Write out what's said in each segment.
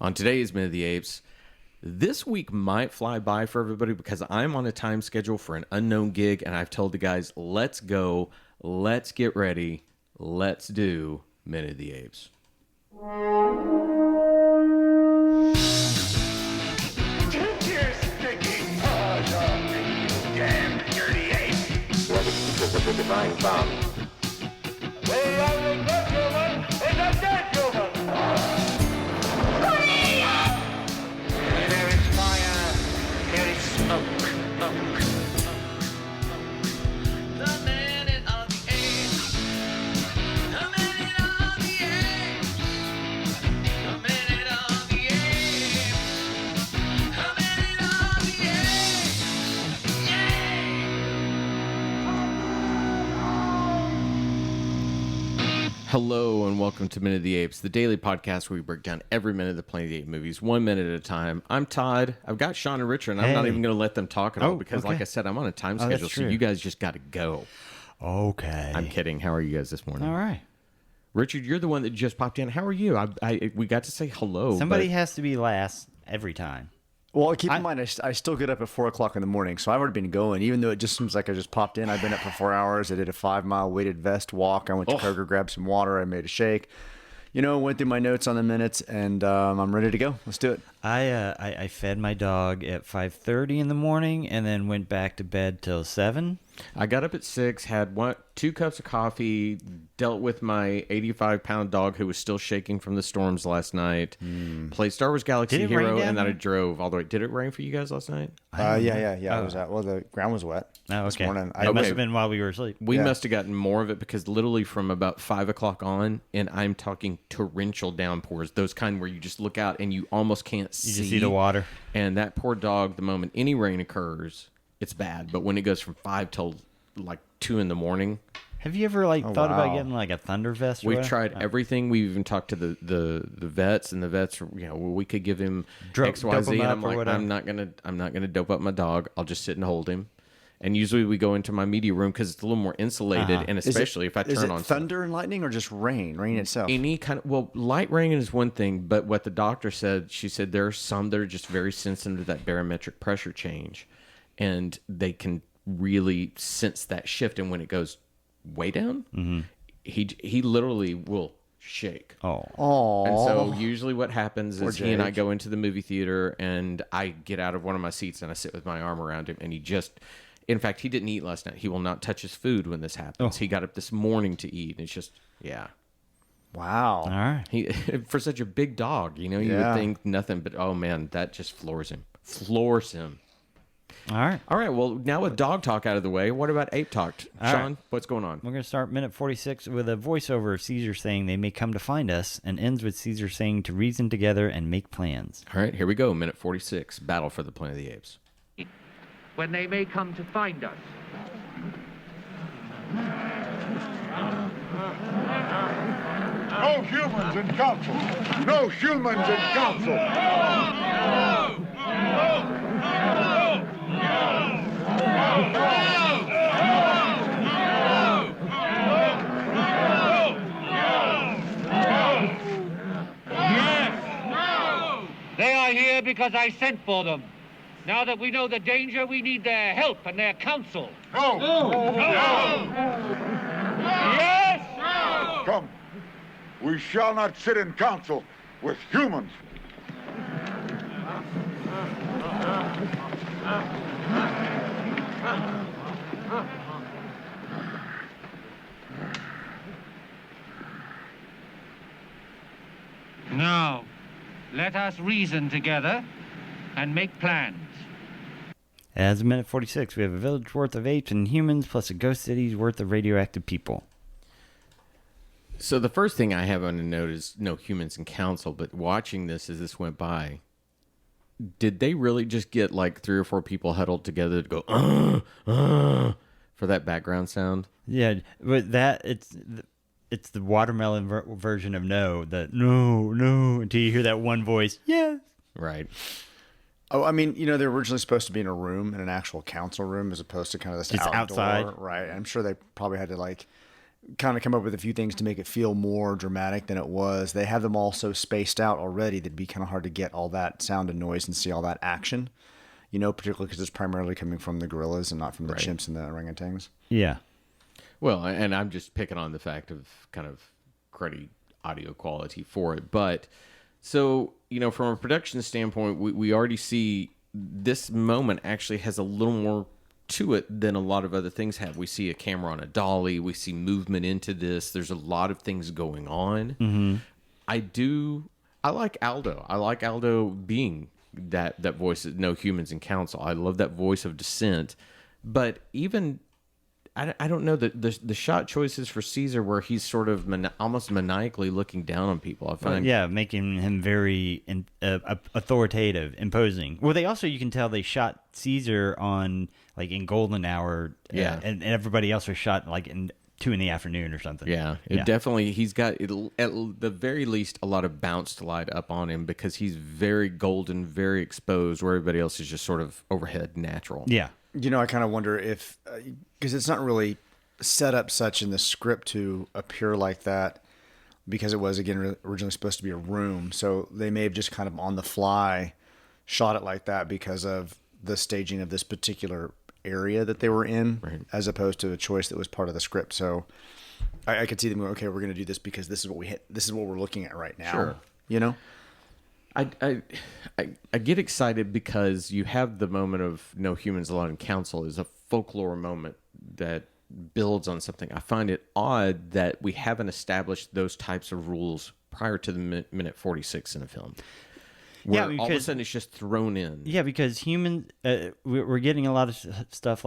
On today's Minute of the Apes, this week might fly by for everybody because I'm on a time schedule for an unknown gig, and I've told the guys, let's go, let's get ready, let's do Minute of the Apes. Take your stinking paws off me, you damn dirty ape! Ready to the divine bomb. The only good human is a dead human! Where there is fire, there is smoke. The minute of the apes. The minute of the apes. The minute of the apes. The minute of the apes. Hello and welcome to Minute of the Apes, the daily podcast where we break down every minute of the Planet of the Apes movies, 1 minute at a time. I'm Todd. I've got Sean and Richard, and I'm not even going to let them talk at all because, like I said, I'm on a time schedule, so you guys just got to go. Okay. I'm kidding. How are you guys this morning? All right. Richard, you're the one that just popped in. How are you? We got to say hello. Somebody but has to be last every time. Well, keep in mind, I still get up at 4 o'clock in the morning, so I've already been going. Even though it just seems like I just popped in, I've been up for 4 hours. I did a 5-mile weighted vest walk. I went to Kroger, grabbed some water. I made a shake. You know, went through my notes on the minutes, and I'm ready to go. Let's do it. I fed my dog at 5:30 in the morning and then went back to bed till 7. I got up at 6, had 2 cups of coffee, dealt with my 85-pound dog who was still shaking from the storms last night, played Star Wars Galaxy Did it rain Hero, down and then I there? drove all the way. Did it rain for you guys last night? Yeah. It was out. Well, the ground was wet Oh, this okay. morning. It must have been while we were asleep. We Yeah. must have gotten more of it because literally from about 5 o'clock on, and I'm talking torrential downpours, those kind where you just look out and you almost can't see. You just see the water. And that poor dog, the moment any rain occurs, it's bad. But when it goes from 5 till like 2 in the morning, Have you ever thought wow. about getting like a thunder vest? Or we've whatever? tried everything. We've even talked to the vets, and the vets, we could give him Dope XYZ, him and up I'm or like, whatever. I'm not gonna dope up my dog. I'll just sit and hold him. And usually we go into my media room because it's a little more insulated, and especially if I Is turn it on thunder and lightning or just rain itself? any kind of light rain is one thing, but what the doctor said, she said there are some that are just very sensitive to that barometric pressure change, and they can really sense that shift. And when it goes way down, he literally will shake. Oh, And so usually what happens is he and I Jake. go into the movie theater, and I get out of one of my seats and I sit with my arm around him, and in fact, he didn't eat last night. He will not touch his food when this happens. He got up this morning to eat, and it's just, wow. All right. He, for such a big dog, you would Yeah. think nothing, but oh man, that just floors him. Floors him. All right. All right, well, now with dog talk out of the way, what about ape talk? All Sean, right. what's going on? We're going to start minute 46 with a voiceover of Caesar saying they may come to find us, and ends with Caesar saying to reason together and make plans. All right, here we go. Minute 46, Battle for the Planet of the Apes. When they may come to find us. No humans in council! No humans in council! They are here because I sent for them. Now that we know the danger, we need their help and their counsel. No! Yes! Come. We shall not sit in council with humans. Now, let us reason together and make plans. As of minute 46, we have a village worth of apes and humans, plus a ghost city's worth of radioactive people. So the first thing I have on the note is no humans in council, but watching this as this went by, did they really just get like 3 or 4 people huddled together to go, for that background sound? Yeah, but it's the watermelon version of no, the no, until you hear that one voice, yes. Right. Oh, I mean, they're originally supposed to be in a room, in an actual council room, as opposed to kind of this It's outdoor, outside. right? I'm sure they probably had to kind of come up with a few things to make it feel more dramatic than it was. They have them all so spaced out already that it'd be kind of hard to get all that sound and noise and see all that action, particularly because it's primarily coming from the gorillas and not from the chimps and the orangutans. Yeah. Well, and I'm just picking on the fact of kind of cruddy audio quality for it. But so, from a production standpoint, we already see this moment actually has a little more to it than a lot of other things have. We see a camera on a dolly. We see movement into this. There's a lot of things going on. Mm-hmm. I like Aldo. I like Aldo being that voice of no humans in council. I love that voice of dissent. But even, I don't know, the shot choices for Caesar where he's sort of almost maniacally looking down on people. I find making him very authoritative, imposing. Well, you can tell they shot Caesar on in golden hour, and everybody else was shot in 2 PM or something. Definitely, he's got at the very least a lot of bounced light up on him because he's very golden, very exposed, where everybody else is just sort of overhead natural. Yeah. I kind of wonder if, because it's not really set up such in the script to appear like that, because it was, again, originally supposed to be a room. So they may have just kind of on the fly shot it like that because of the staging of this particular area that they were in, as opposed to a choice that was part of the script. So I could see them going, okay, we're going to do this because this is what this is what we're looking at right now. Sure. I get excited because you have the moment of no humans allowed in council is a folklore moment that builds on something. I find it odd that we haven't established those types of rules prior to the minute 46 in a film. Where all of a sudden it's just thrown in. Yeah, because we're getting a lot of stuff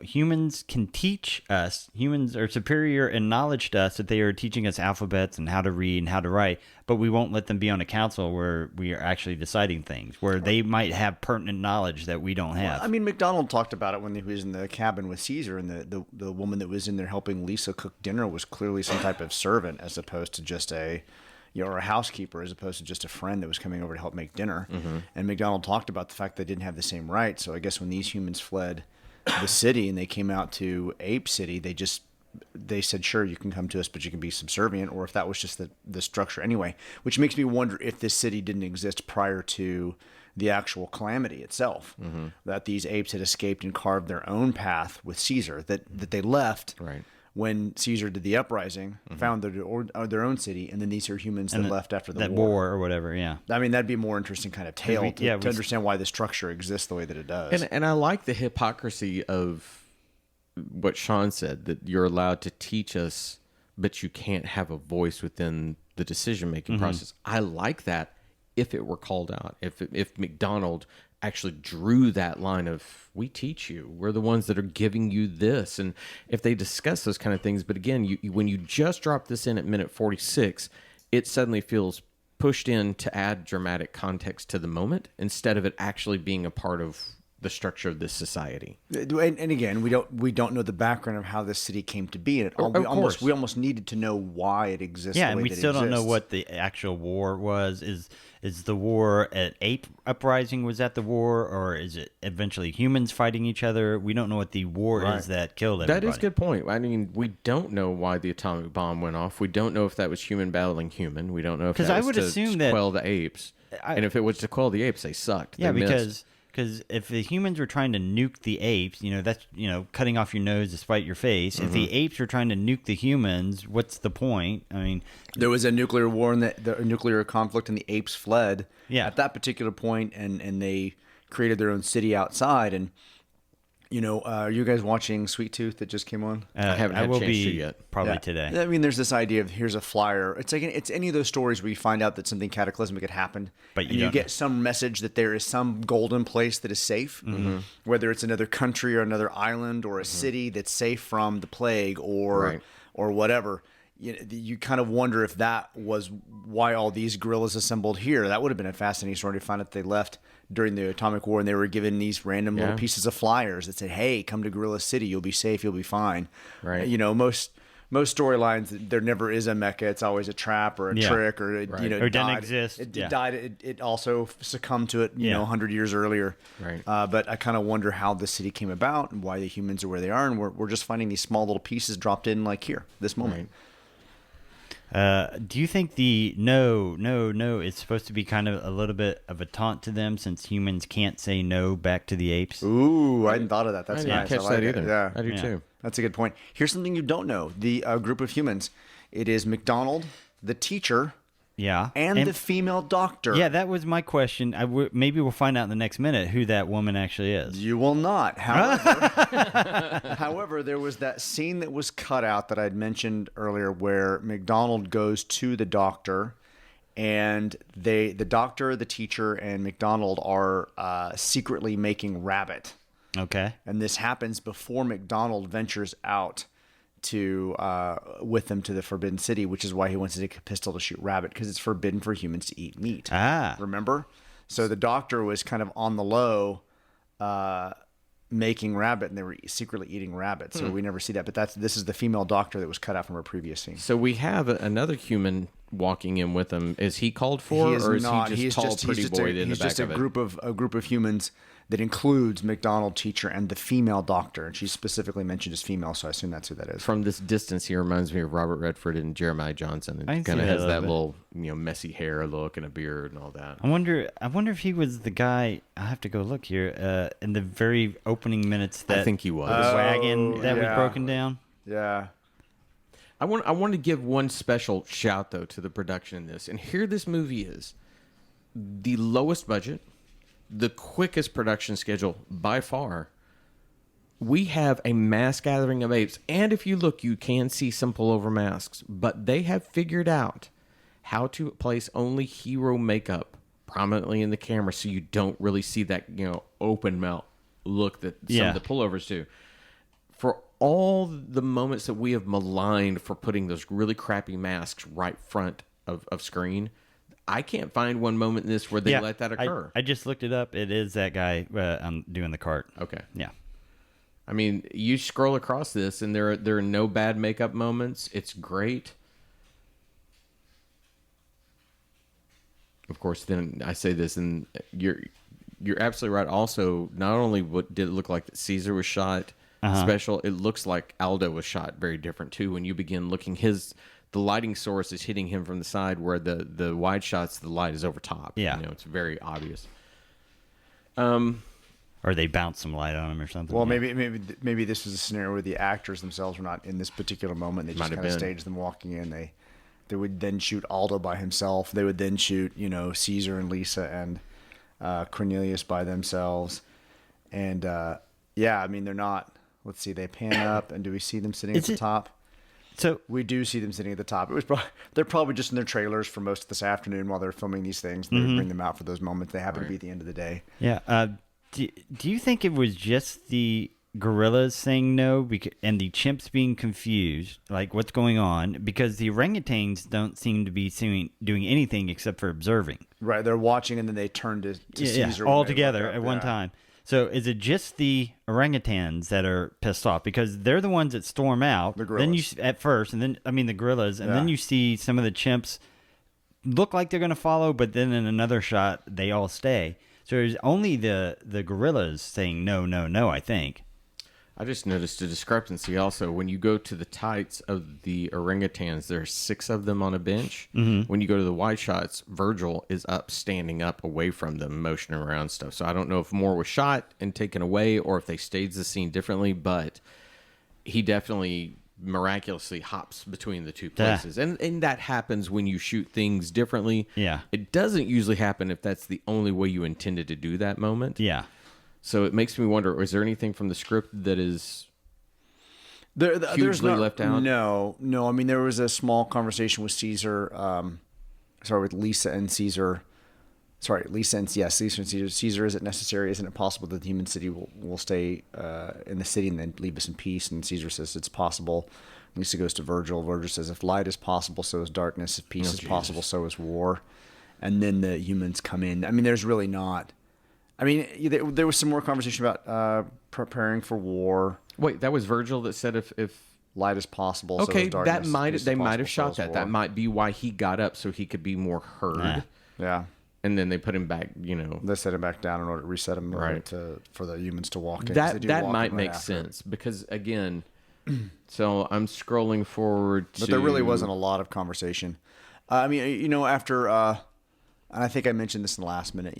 humans can teach us. Humans are superior in knowledge to us that they are teaching us alphabets and how to read and how to write, but we won't let them be on a council where we are actually deciding things, where they might have pertinent knowledge that we don't have. Well, McDonald talked about it when he was in the cabin with Caesar, and the woman that was in there helping Lisa cook dinner was clearly some type of servant as opposed to just a housekeeper, as opposed to just a friend that was coming over to help make dinner. Mm-hmm. And McDonald talked about the fact they didn't have the same rights. So I guess when these humans fled the city and they came out to Ape City, they said, sure, you can come to us, but you can be subservient, or if that was just the structure anyway, which makes me wonder if this city didn't exist prior to the actual calamity itself, that these apes had escaped and carved their own path with Caesar, that they left. Right. When Caesar did the uprising, found their own city, and then these are humans that left after the war or whatever. Yeah, that'd be a more interesting kind of tale to understand why the structure exists the way that it does. And I like the hypocrisy of what Sean said, that you're allowed to teach us, but you can't have a voice within the decision making process. I like that if it were called out. If McDonald actually drew that line of, we teach you, we're the ones that are giving you this, and if they discuss those kind of things. But again, when you just drop this in at minute 46, it suddenly feels pushed in to add dramatic context to the moment instead of it actually being a part of the structure of this society. And again, we don't know the background of how this city came to be, and we almost needed to know why it exists. Yeah, and we still don't know what the actual war was. Is the war at Ape Uprising, was that the war, or is it eventually humans fighting each other? We don't know what the war is that killed everybody. That is a good point. We don't know why the atomic bomb went off. We don't know if that was human battling human. We don't know if that was to quell the apes. And if it was to quell the apes, they sucked. Yeah, because if the humans were trying to nuke the apes, that's cutting off your nose to spite your face. If the apes were trying to nuke the humans, what's the point? There was a nuclear war and the nuclear conflict, and the apes fled at that particular point, and they created their own city outside. And are you guys watching Sweet Tooth that just came on? I haven't had a chance to yet. Probably today. There's this idea of, here's a flyer. It's like it's any of those stories where you find out that something cataclysmic had happened, but you get some message that there is some golden place that is safe, whether it's another country or another island or a city that's safe from the plague or whatever. You kind of wonder if that was why all these guerrillas assembled here. That would have been a fascinating story to find out they left during the atomic war and they were given these random little pieces of flyers that said, hey, come to Gorilla City, you'll be safe, you'll be fine. Right. most storylines, there never is a mecha. It's always a trap or a Yeah. trick or it, you know, Or it doesn't died. exist. It Yeah. died. It also succumbed to it, you Yeah. know, 100 years earlier. Right. But I kind of wonder how the city came about and why the humans are where they are, and we're just finding these small little pieces dropped in like here, this moment. Do you think the no is supposed to be kind of a little bit of a taunt to them since humans can't say no back to the apes? Ooh, I hadn't thought of that. That's I didn't nice. catch I like that it. either. Yeah, I do Yeah. too. that's a good point. Here's something you don't know: the group of humans. It is McDonald, the teacher, Yeah. and the female doctor. Yeah, that was my question. Maybe we'll find out in the next minute who that woman actually is. You will not. However, there was that scene that was cut out that I'd mentioned earlier where McDonald goes to the doctor and the doctor, the teacher, and McDonald are secretly making rabbit. Okay. And this happens before McDonald ventures out to with them to the Forbidden City, which is why he wants to take a pistol to shoot rabbit, because it's forbidden for humans to eat meat. Ah. Remember? So the doctor was kind of on the low making rabbit, and they were secretly eating rabbit. So we never see that. But this is the female doctor that was cut out from a previous scene. So we have another human walking in with him. Is he called for, He is or is not. he just tall, pretty boy in the he's back just of a it? group of humans that includes McDonald, teacher, and the female doctor. And she's specifically mentioned as female, so I assume that's who that is. From this distance, he reminds me of Robert Redford and Jeremiah Johnson. I It can kind of see that has a that little little, messy hair look and a beard and all that. I wonder if he was the guy. I have to go look here. In the very opening minutes, that I think he was. the wagon that was yeah. broken down. Yeah. I want to give one special shout though to the production in this, and here this movie is the lowest budget, the quickest production schedule by far. We have a mass gathering of apes, and if you look, you can see some pullover masks, but they have figured out how to place only hero makeup prominently in the camera, so you don't really see that open mouth look that some Yeah. of the pullovers do. For all the moments that we have maligned for putting those really crappy masks right front of screen, I can't find one moment in this where they let that occur. I just looked it up. It is that guy doing the cart. Okay. Yeah. I mean, you scroll across this, and there are no bad makeup moments. It's great. Of course, then I say this, and you're absolutely right. Also, not only did it look like that Caesar was shot special, it looks like Aldo was shot very different too. When you begin looking, the lighting source is hitting him from the side, where the wide shots, the light is over top. Yeah. It's very obvious. Or they bounce some light on him or something. Well, Yeah. maybe this was a scenario where the actors themselves were not in this particular moment. They just Might have kind of been. staged them walking in. They would then shoot Aldo by himself. They would then shoot, Caesar and Lisa and Cornelius by themselves. And they're not. Let's see. They pan up, and do we see them sitting at Is the it- top? So We do see them sitting at the top. They're probably just in their trailers for most of this afternoon while they're filming these things. They bring them out for those moments. They happen to be at the end of the day. yeah. Do you think it was just the gorillas saying no and the chimps being confused, like what's going on? Because the orangutans don't seem to be doing anything except for observing. Right. They're watching, and then they turn to Caesar. all when they together look up. at one Yeah. time. So is it just the orangutans that are pissed off because they're the ones that storm out? The Then gorillas. at first, and then the gorillas, and then Yeah. you see some of the chimps look like they're going to follow, but then in another shot they all stay. So there's only the gorillas saying no, no, no. I think. I just noticed a discrepancy also. When you go to the tights of the orangutans, there are 6 of them on a bench. Mm-hmm. When you go to the wide shots, Virgil is standing up away from them, motioning around stuff. So I don't know if more was shot and taken away or if they staged the scene differently, but he definitely miraculously hops between the two Yeah. places. And that happens when you shoot things differently. Yeah. It doesn't usually happen if that's the only way you intended to do that moment. Yeah. So it makes me wonder, is there anything from the script that is There's hugely not, left out? No. I mean, there was a small conversation with Caesar. With Lisa and Caesar. Lisa and Caesar. Caesar, is it necessary? Isn't it possible that the human city will stay in the city and then leave us in peace? And Caesar says it's possible. Lisa goes to Virgil. Virgil says if light is possible, so is darkness. If peace is possible, so is war. And then the humans come in. I mean, there's really not. I mean, there was some more conversation about preparing for war. Wait, that was Virgil that said if light as possible. So Okay, the darkness that might least they as might have possible shot for us that. That war. might be why he got up so he could be more heard. Nah. Yeah. And then they put him back. They set him back down in order to reset him in order Right. for the humans to walk in. 'cause they That do that walk might in right make after. sense because again, so I'm scrolling forward to. But there really wasn't a lot of conversation. I mean, after, and I think I mentioned this in the last minute,